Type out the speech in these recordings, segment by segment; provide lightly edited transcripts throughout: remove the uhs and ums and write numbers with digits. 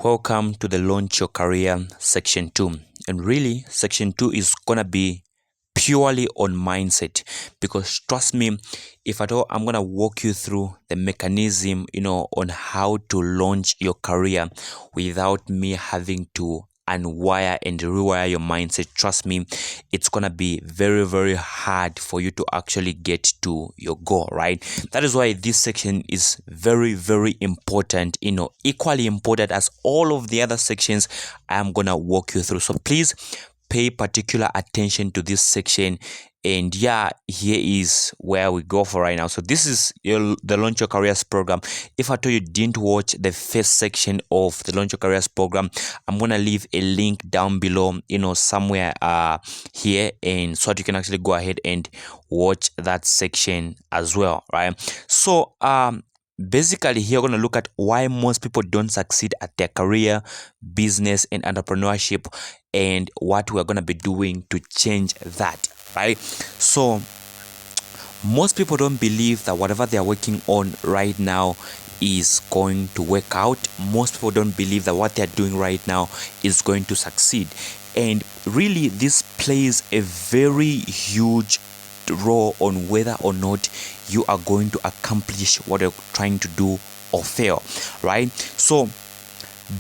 Welcome to the Launch Your Career Section 2. And really, Section 2 is going to be purely on mindset because trust me, if at all, I'm going to walk you through the mechanism, on how to launch your career without me having to unwire and rewire your mindset. Trust me, it's gonna be very, very hard for you to actually get to your goal, right? That is why this section is very, very important, equally important as all of the other sections I'm gonna walk you through. So please pay particular attention to this section. And yeah, here is where we go for right now. So this is the Launch Your Careers program. If I told you didn't watch the first section of the Launch Your Careers program, I'm gonna leave a link down below, somewhere here, and so that you can actually go ahead and watch that section as well, right? So basically here we're going to look at why most people don't succeed at their career, business, and entrepreneurship, and what we're going to be doing to change that, right? So most people don't believe that whatever they're working on right now is going to work out. Most people don't believe that what they're doing right now is going to succeed, and really this plays a very huge role on whether or not you are going to accomplish what you're trying to do or fail, right? So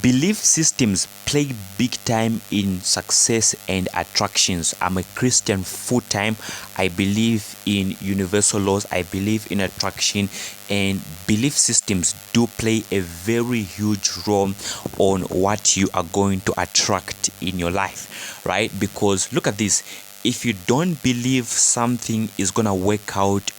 belief systems play big time in success and attractions. I'm a Christian full time. I believe in universal laws. I believe in attraction, and belief systems do play a very huge role on what you are going to attract in your life, right? Because look at this. If you don't believe something is gonna work out,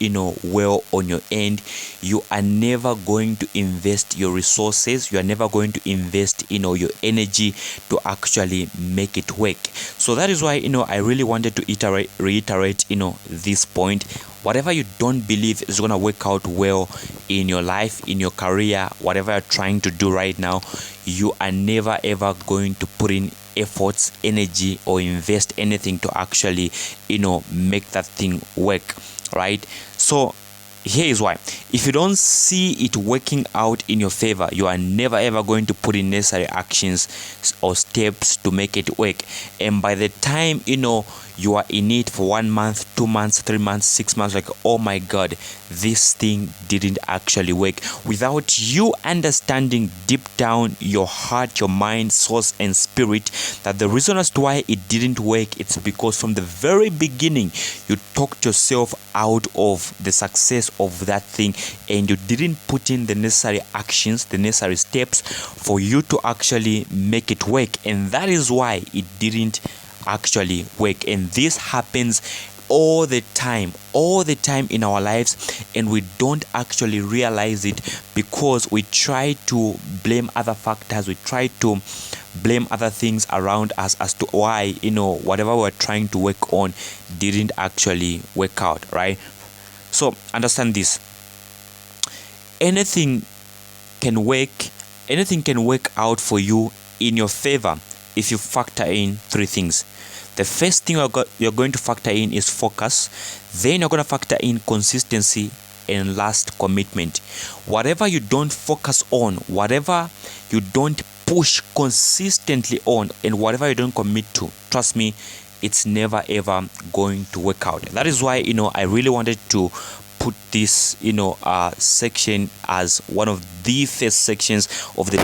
well on your end, you are never going to invest your resources. You are never going to invest, your energy to actually make it work. So that is why, I really wanted to reiterate, this point. Whatever you don't believe is gonna work out well in your life, in your career, whatever you're trying to do right now, you are never ever going to put in efforts, energy, or invest anything to actually make that thing work, right? So here is why. If you don't see it working out in your favor, you are never ever going to put in necessary actions or steps to make it work. And by the time you are in it for 1 month, 2 months, 3 months, 6 months, like, oh my god, this thing didn't actually work, without you understanding deep down your heart, your mind, source, and spirit that the reason as to why it didn't work, it's because from the very beginning you talked yourself out of the success of that thing, and you didn't put in the necessary actions, the necessary steps for you to actually make it work. And that is why it didn't actually work. And this happens all the time in our lives, and we don't actually realize it because we try to blame other factors. We try to blame other things around us as to why whatever we're trying to work on didn't actually work out, right? So understand this. Anything can work out for you in your favor if you factor in 3 things. The first thing you're going to factor in is focus. Then you're going to factor in consistency, and last, commitment. Whatever you don't focus on, whatever you don't push consistently on, and whatever you don't commit to, trust me, it's never ever going to work out. That is why I really wanted to put this section as one of the first sections of the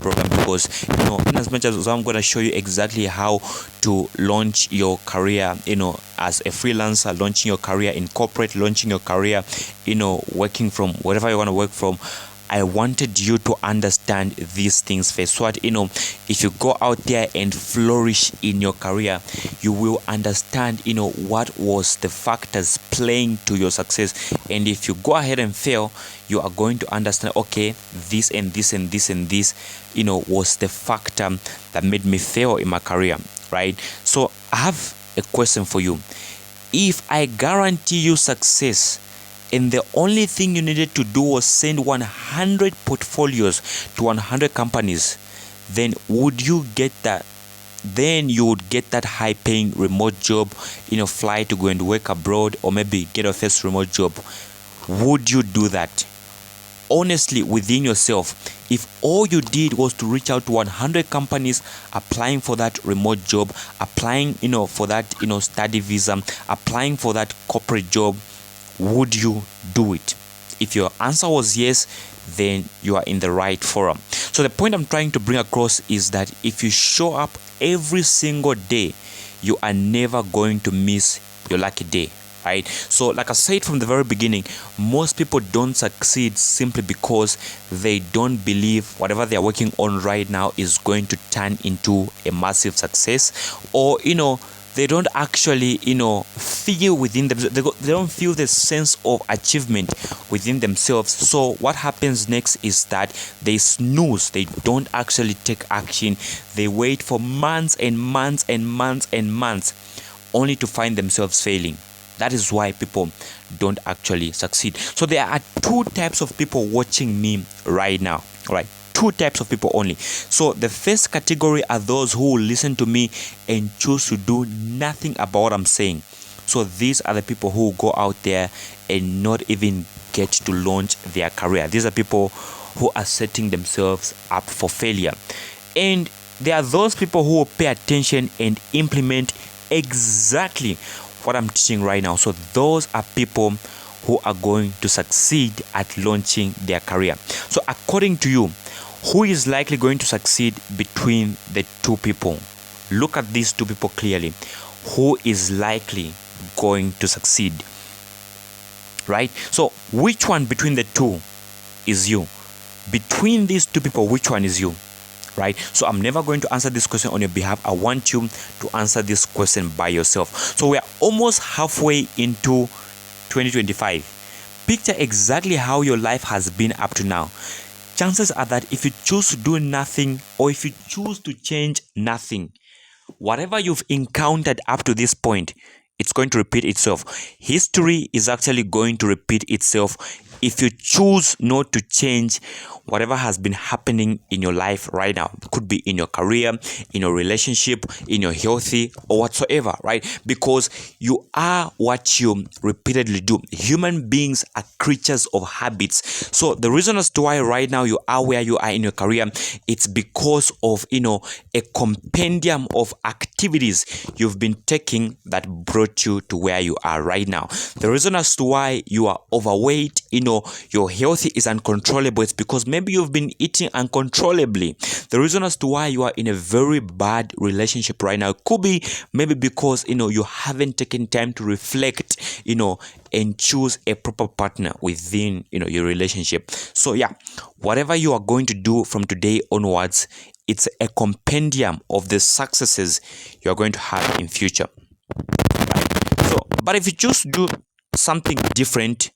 program, because in as much as I'm going to show you exactly how to launch your career as a freelancer, launching your career in corporate, launching your career working from wherever you want to work from, I wanted you to understand these things first, so that if you go out there and flourish in your career, you will understand what was the factors playing to your success. And if you go ahead and fail, you are going to understand, okay, this and this and this and this was the factor that made me fail in my career, right? So I have a question for you. If I guarantee you success, and the only thing you needed to do was send 100 portfolios to 100 companies, then would you get that? Then you would get that high-paying remote job, fly to go and work abroad, or maybe get a first remote job. Would you do that? honestly within yourself, if all you did was to reach out to 100 companies applying for that remote job, applying for that study visa, applying for that corporate job, would you do it? If your answer was yes, then you are in the right forum. So the point I'm trying to bring across is that if you show up every single day, you are never going to miss your lucky day, right? So like I said from the very beginning, most people don't succeed simply because they don't believe whatever they're working on right now is going to turn into a massive success, or they don't actually feel within them, they don't feel the sense of achievement within themselves. So what happens next is that they snooze. They don't actually take action. They wait for months and months and months and months only to find themselves failing. That is why people don't actually succeed. So there are two types of people watching me right now, right? Two types of people only. So the first category are those who will listen to me and choose to do nothing about what I'm saying. So these are the people who go out there and not even get to launch their career. These are people who are setting themselves up for failure. And there are those people who will pay attention and implement exactly what I'm teaching right now. So those are people who are going to succeed at launching their career. So according to you, who is likely going to succeed between the two people? Look at these two people clearly. Who is likely going to succeed? Right? So which one between the two is you? Between these two people, which one is you? Right? So I'm never going to answer this question on your behalf. I want you to answer this question by yourself. So we are almost halfway into 2025. Picture exactly how your life has been up to now. Chances are that if you choose to do nothing, or if you choose to change nothing, whatever you've encountered up to this point, it's going to repeat itself. History is actually going to repeat itself if you choose not to change whatever has been happening in your life right now. It could be in your career, in your relationship, in your healthy, or whatsoever, right? Because you are what you repeatedly do. Human beings are creatures of habits. So the reason as to why right now you are where you are in your career, it's because of a compendium of activities you've been taking that brought you to where you are right now. The reason as to why you are overweight, your health is uncontrollable, it's because maybe you've been eating uncontrollably. The reason as to why you are in a very bad relationship right now could be maybe because you haven't taken time to reflect and choose a proper partner within your relationship. So yeah, whatever you are going to do from today onwards, it's a compendium of the successes you're going to have in future. So but if you choose to do something different,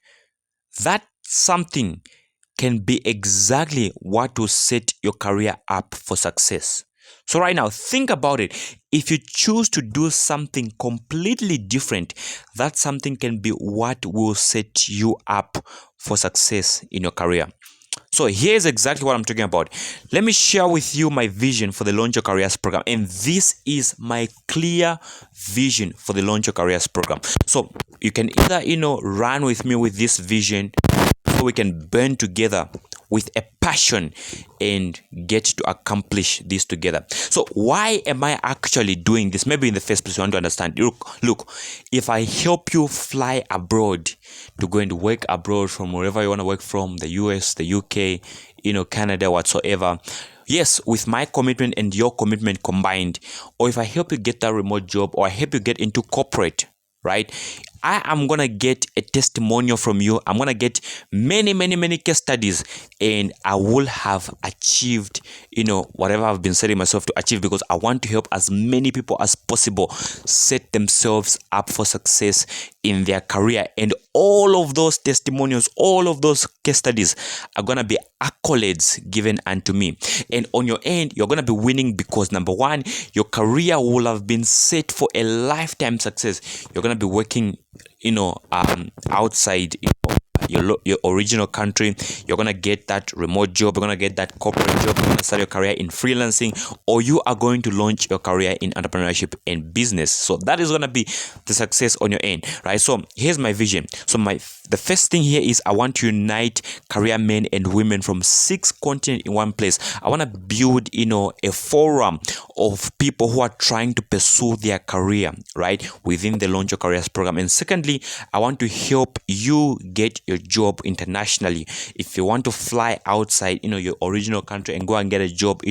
that something can be exactly what will set your career up for success. So right now, think about it. If you choose to do something completely different, that something can be what will set you up for success in your career. So here's exactly what I'm talking about. Let me share with you my vision for the Launch Your Careers program. And this is my clear vision for the Launch Your Careers program. So you can either, run with me with this vision, so we can burn together with a passion and get to accomplish this together. So why am I actually doing this? Maybe in the first place you want to understand. Look, if I help you fly abroad to go and work abroad from wherever you want to work from, the US, the UK, Canada, whatsoever, yes, with my commitment and your commitment combined, or if I help you get that remote job, or I help you get into corporate, right? I am going to get a testimonial from you. I'm going to get many case studies, and I will have achieved, whatever I've been setting myself to achieve, because I want to help as many people as possible set themselves up for success in their career. And all of those testimonials, all of those case studies are going to be accolades given unto me. And on your end, you're going to be winning because number one, your career will have been set for a lifetime success. You're going to be working outside your original country, you're gonna get that remote job, you're gonna get that corporate job, you're gonna start your career in freelancing, or you are going to launch your career in entrepreneurship and business. So that is gonna be the success on your end, right? So here's my vision. So the first thing here is I want to unite career men and women from 6 continents in one place. I want to build, a forum of people who are trying to pursue their career, right, within the Launch Your Careers program. And secondly, I want to help you get your job internationally. If you want to fly outside, your original country and go and get a job,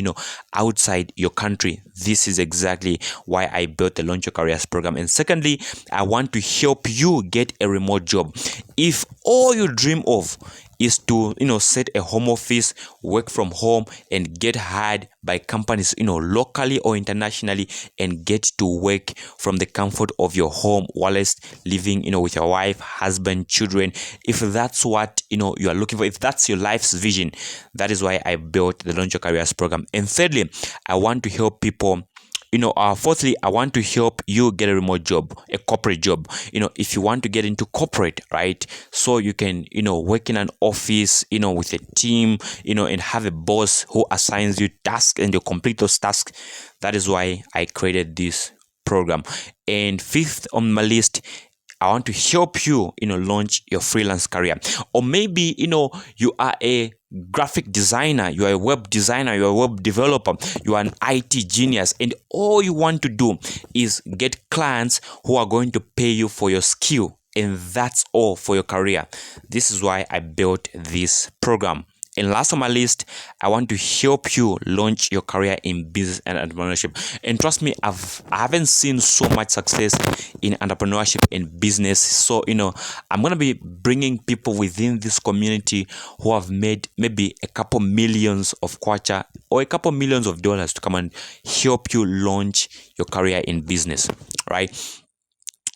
outside your country, this is exactly why I built the Launch Your Careers program. And secondly, I want to help you get a remote job. If all you dream of is to set a home office, work from home, and get hired by companies locally or internationally, and get to work from the comfort of your home whilst living with your wife, husband, children, if that's what you are looking for, if that's your life's vision, that is why I built the Launch Your Careers program. And thirdly, I want to help people. Fourthly, I want to help you get a remote job, a corporate job. If you want to get into corporate, right? So you can, work in an office, with a team, and have a boss who assigns you tasks and you complete those tasks. That is why I created this program. And fifth on my list, I want to help you, launch your freelance career. Or maybe, you are a graphic designer, you are a web designer, you are a web developer, you are an IT genius, and all you want to do is get clients who are going to pay you for your skill, and that's all for your career. This is why I built this program. And last on my list, I want to help you launch your career in business and entrepreneurship. And trust me, I haven't seen so much success in entrepreneurship and business. So, I'm going to be bringing people within this community who have made maybe a couple millions of kwacha or a couple millions of dollars to come and help you launch your career in business, right?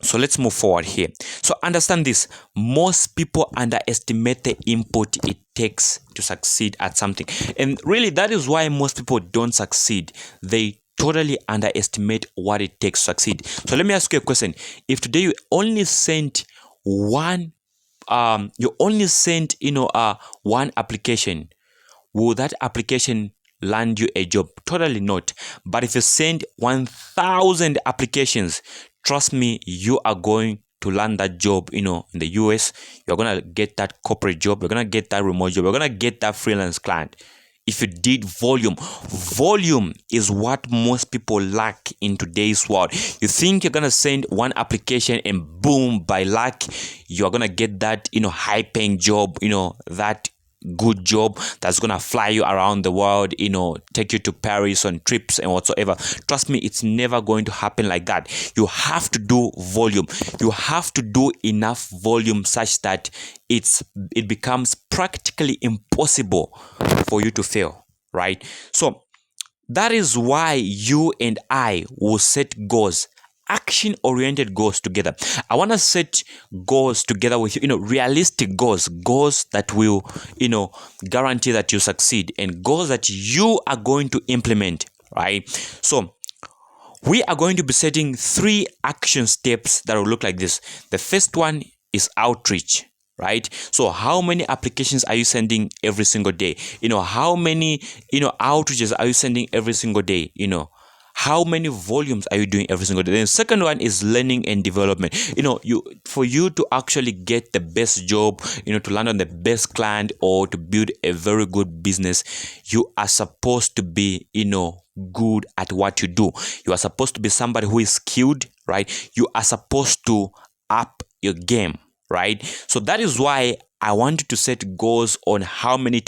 So let's move forward here. So understand this. Most people underestimate the input it takes to succeed at something. And really, that is why most people don't succeed. They totally underestimate what it takes to succeed. So let me ask you a question. If today you only sent one application, will that application land you a job? Totally not. But if you send 1,000 applications, trust me, you are going to land that job, in the US. You're going to get that corporate job. You're going to get that remote job. You're going to get that freelance client. If you did volume is what most people lack in today's world. You think you're going to send one application and boom, by luck, you're going to get that, high paying job, that good job that's gonna fly you around the world, take you to Paris on trips and whatsoever. Trust me, it's never going to happen like that. You have to do volume. You have to do enough volume such that it becomes practically impossible for you to fail, right? So that is why you and I will set goals, action-oriented goals together. I want to set goals together with you, realistic goals that will, guarantee that you succeed, and goals that you are going to implement, right? So we are going to be setting 3 action steps that will look like this. The first one is outreach, right? So how many applications are you sending every single day? How many, outreaches are you sending every single day? How many volumes are you doing every single day? Then the second one is learning and development. For you to actually get the best job, to land on the best client or to build a very good business, you are supposed to be, good at what you do. You are supposed to be somebody who is skilled, right? You are supposed to up your game, right? So that is why I want you to set goals on how many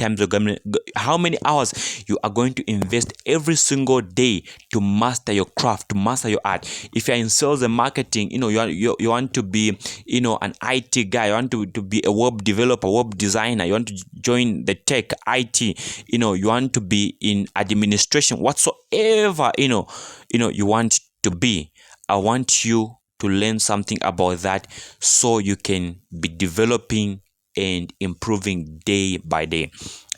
hours you are going to invest every single day to master your craft, to master your art. If you're in sales and marketing, you want to be, an IT guy, you want to be a web developer, web designer, you want to join the tech, IT, you want to be in administration, whatsoever, you want to be. I want you to learn something about that so you can be developing and improving day by day.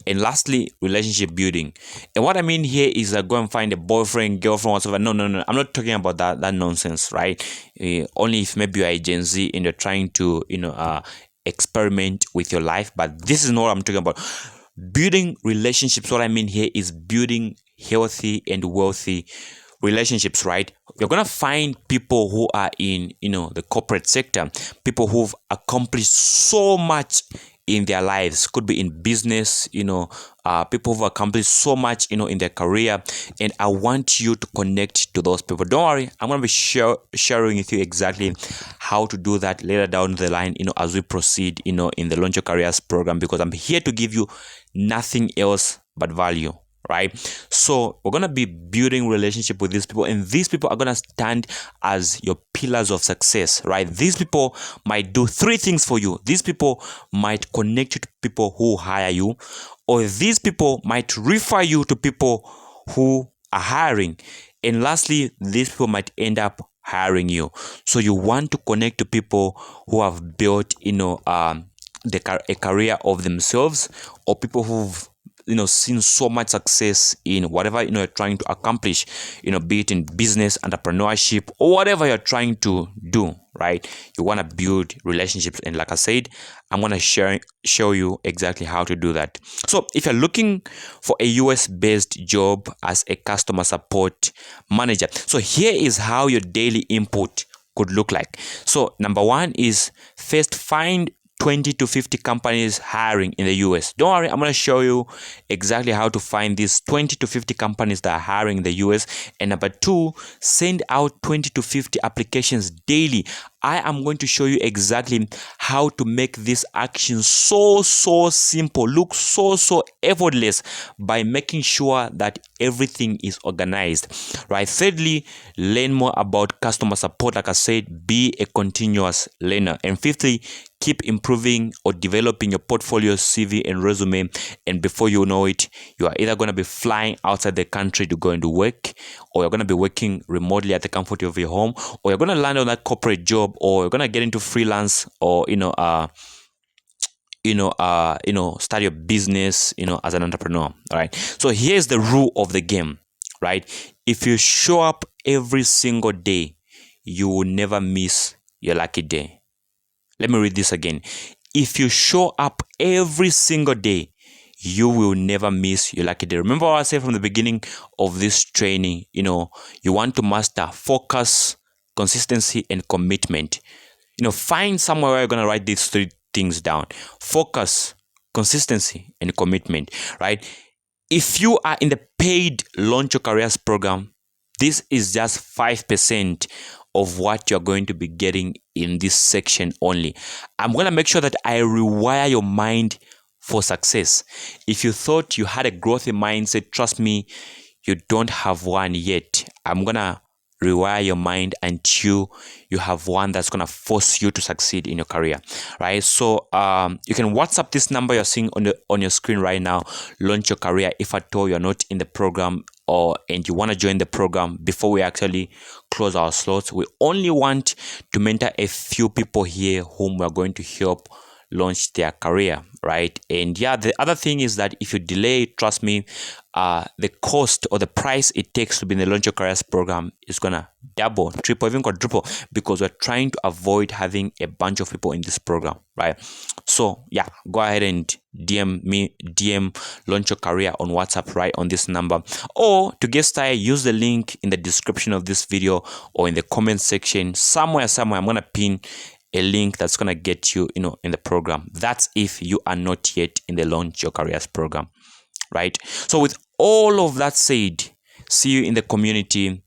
And lastly, relationship building. And what I mean here is go and find a boyfriend, girlfriend, whatever. No. I'm not talking about that nonsense, right? Only if maybe you are a Gen Z and you're trying to, experiment with your life, but this is not what I'm talking about. Building relationships, what I mean here is building healthy and wealthy relationships, right? You're gonna find people who are in the corporate sector, people who've accomplished so much in their lives, could be in business, people who've accomplished so much in their career, and I want you to connect to those people. Don't worry, I'm gonna be sharing with you exactly how to do that later down the line, as we proceed in the Launch Your Careers program, because I'm here to give you nothing else but value, right? So we're gonna be building relationship with these people, and these people are gonna stand as your pillars of success, right? These people might do three things for you. These people might connect you to people who hire you, or these people might refer you to people who are hiring, and lastly, these people might end up hiring you. So you want to connect to people who have built a career of themselves, or people who've seen so much success in whatever you're trying to accomplish, be it in business, entrepreneurship, or whatever you're trying to do, right? You want to build relationships, and like I said, I'm going to show you exactly how to do that. So if you're looking for a US based job as a customer support manager, so here is how your daily input could look like. So number one is, first, find 20 to 50 companies hiring in the US. Don't worry, I'm going to show you exactly how to find these 20 to 50 companies that are hiring in the US. And number two, send out 20 to 50 applications daily. I am going to show you exactly how to make this action so simple, look so effortless, by making sure that everything is organized, right? Thirdly, learn more about customer support. Like I said, be a continuous learner. And fifthly, keep improving or developing your portfolio, CV, and resume. And before you know it, you are either going to be flying outside the country to go and do work, or you're going to be working remotely at the comfort of your home, or you're going to land on that corporate job, or you're going to get into freelance, or start your business, as an entrepreneur. All right. So here's the rule of the game, right? If you show up every single day, you will never miss your lucky day. Let me read this again. If you show up every single day, you will never miss your lucky day. Remember what I said from the beginning of this training, you want to master focus, consistency, and commitment. Find somewhere where you're going to write these three things down: focus, consistency, and commitment, right? If you are in the paid Launch Your Careers program, this is just 5% of what you're going to be getting in this section only. I'm going to make sure that I rewire your mind for success. If you thought you had a growth mindset, trust me, you don't have one yet. I'm going to rewire your mind until you have one that's going to force you to succeed in your career, right? So you can WhatsApp this number you're seeing on your screen right now, Launch Your Career, if at all you're not in the program, and you want to join the program before we actually close our slots. We only want to mentor a few people here whom we're going to help launch their career, right? And yeah, the other thing is that if you delay, trust me, the cost or the price it takes to be in the Launch Your Careers program is gonna double, triple, even quadruple, because we're trying to avoid having a bunch of people in this program, right? So yeah, go ahead and DM Launch Your Career on WhatsApp right on this number, or to get started, use the link in the description of this video or in the comment section somewhere. I'm gonna pin a link that's gonna get you, in the program. That's if you are not yet in the Launch Your Careers program, right? So with all of that said, see you in the community.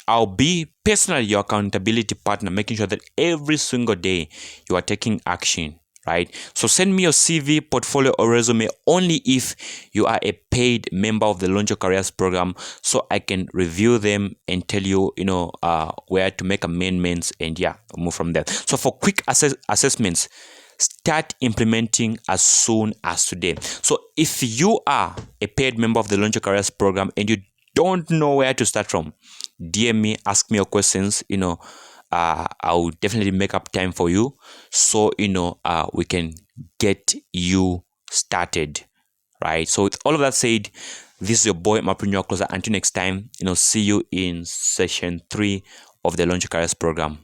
I'll be personally your accountability partner, making sure that every single day you are taking action, right? So send me your CV, portfolio, or resume only if you are a paid member of the Launch Your Careers program, so I can review them and tell you, where to make amendments, and yeah, move from there. So for quick assessments, start implementing as soon as today. So if you are a paid member of the Launch Your Careers program and you don't know where to start from, DM me, ask me your questions. I'll definitely make up time for you, so we can get you started, right? So with all of that said, this is your boy Mapreneur Closer. Until next time, see you in session 3 of the Launch Your Careers program.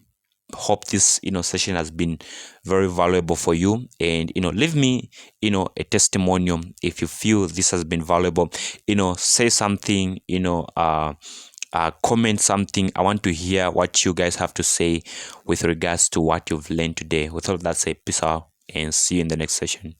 hope this session has been very valuable for you, and leave me a testimonial if you feel this has been valuable. Say something, comment something. I want to hear what you guys have to say with regards to what you've learned today. With all that said, peace out and see you in the next session.